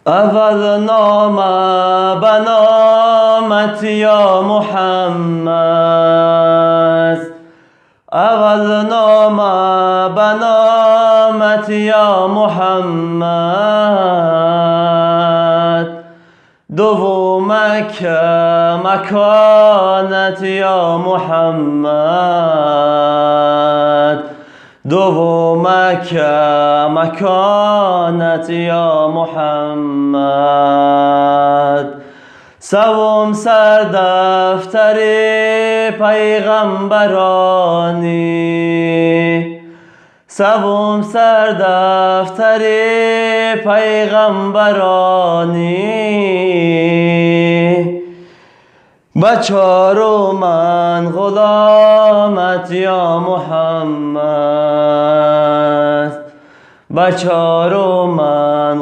اول نامه به نامت یا محمد، اول نامه به نامت یا محمد، دومک مکانت یا محمد، دومک مکانت یا محمد، سوم سر دفتر پیغمبرانی، سوم سر دفتر پیغمبرانی، بچهارم غلامت یا محمد، بچهارم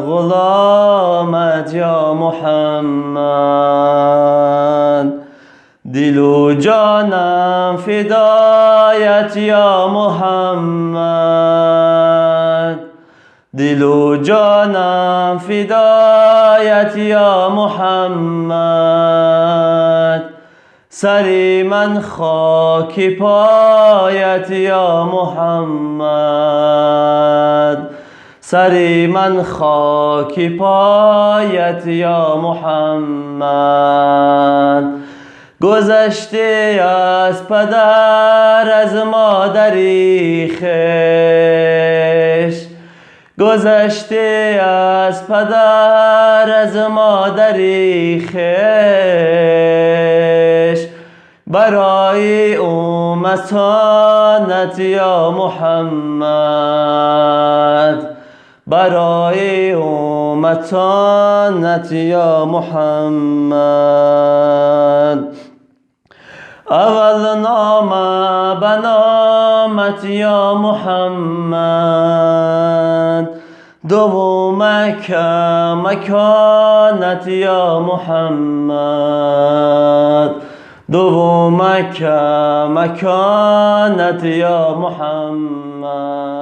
غلامت یا محمد، دل و جانم فدایت یا محمد، دل و جانم فدایت یا محمد، سری من خاک پایت یا محمد، سری من خاک پایت یا محمد، گذشته از پدر از مادری خویش، گذشته از پدر از مادری خویش، برای امتانت یا محمد، برای امتانت یا محمد، اول نامه به نامت یا محمد، دومک مکانت یا محمد، دومک مکانت یا محمد.